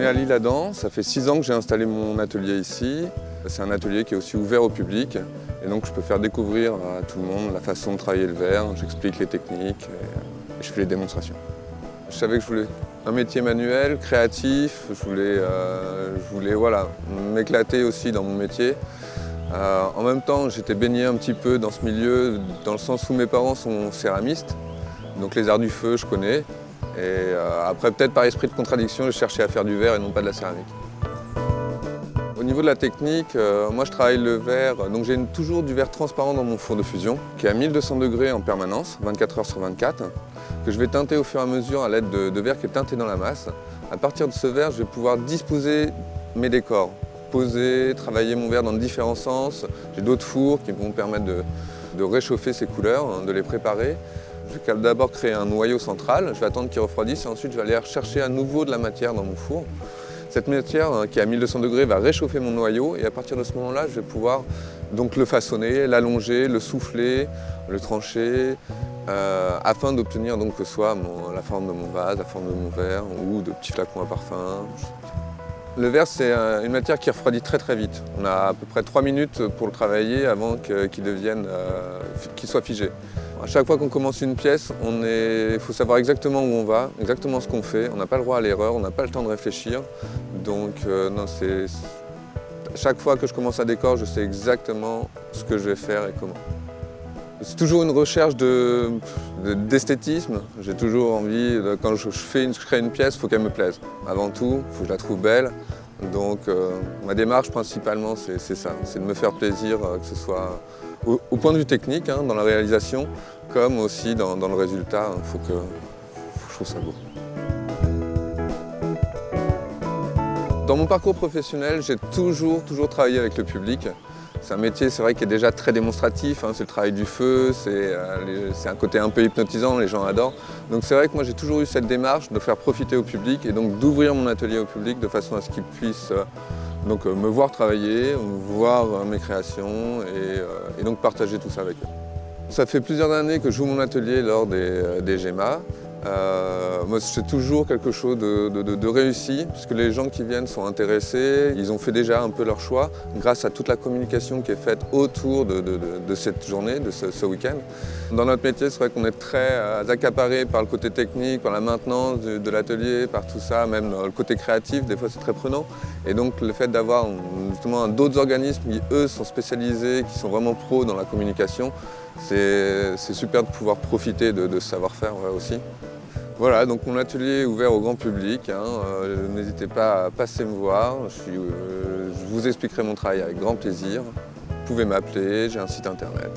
à l'Isle-Adam, ça fait 6 ans que j'ai installé mon atelier ici. C'est un atelier qui est aussi ouvert au public et donc je peux faire découvrir à tout le monde la façon de travailler le verre, j'explique les techniques et je fais les démonstrations. Je savais que je voulais un métier manuel, créatif, je voulais voilà, m'éclater aussi dans mon métier. En même temps, j'étais baigné un petit peu dans ce milieu, dans le sens où mes parents sont céramistes, donc les arts du feu, je connais. Et après, peut-être par esprit de contradiction, j'ai cherché à faire du verre et non pas de la céramique. Au niveau de la technique, moi je travaille le verre, donc j'ai toujours du verre transparent dans mon four de fusion, qui est à 1200 degrés en permanence, 24 heures sur 24, que je vais teinter au fur et à mesure à l'aide de verre qui est teinté dans la masse. À partir de ce verre, je vais pouvoir disposer mes décors, poser, travailler mon verre dans différents sens. J'ai d'autres fours qui vont me permettre de réchauffer ces couleurs, de les préparer. Je vais d'abord créer un noyau central, je vais attendre qu'il refroidisse et ensuite je vais aller rechercher à nouveau de la matière dans mon four. Cette matière qui est à 1200 degrés va réchauffer mon noyau et à partir de ce moment-là, je vais pouvoir donc le façonner, l'allonger, le souffler, le trancher, afin d'obtenir donc que ce soit la forme de mon vase, la forme de mon verre ou de petits flacons à parfum. Le verre, c'est une matière qui refroidit très très vite. On a à peu près 3 minutes pour le travailler avant qu'il soit figé. À chaque fois qu'on commence une pièce, il faut savoir exactement où on va, exactement ce qu'on fait. On n'a pas le droit à l'erreur, on n'a pas le temps de réfléchir. Donc chaque fois que je commence un décor, je sais exactement ce que je vais faire et comment. C'est toujours une recherche d'esthétisme. J'ai toujours envie, quand je crée une pièce, il faut qu'elle me plaise. Avant tout, il faut que je la trouve belle. Donc ma démarche principalement, c'est ça, c'est de me faire plaisir, que ce soit au point de vue technique, dans la réalisation, comme aussi dans le résultat. Il faut que je trouve ça beau. Dans mon parcours professionnel, j'ai toujours travaillé avec le public. C'est un métier, c'est vrai, qui est déjà très démonstratif, c'est le travail du feu, c'est un côté un peu hypnotisant, les gens adorent. Donc c'est vrai que moi j'ai toujours eu cette démarche de faire profiter au public et donc d'ouvrir mon atelier au public de façon à ce qu'ils puissent me voir travailler, voir mes créations et donc partager tout ça avec eux. Ça fait plusieurs années que je joue mon atelier lors des GEMA. Moi, c'est toujours quelque chose de réussi, puisque les gens qui viennent sont intéressés, ils ont fait déjà un peu leur choix, grâce à toute la communication qui est faite autour de cette journée, de ce week-end. Dans notre métier, c'est vrai qu'on est très accaparé par le côté technique, par la maintenance de l'atelier, par tout ça, même le côté créatif, des fois c'est très prenant. Et donc le fait d'avoir justement d'autres organismes qui, eux, sont spécialisés, qui sont vraiment pros dans la communication, c'est super de pouvoir profiter de ce savoir-faire aussi. Voilà, donc mon atelier est ouvert au grand public. N'hésitez pas à passer me voir. Je vous expliquerai mon travail avec grand plaisir. Vous pouvez m'appeler, j'ai un site internet.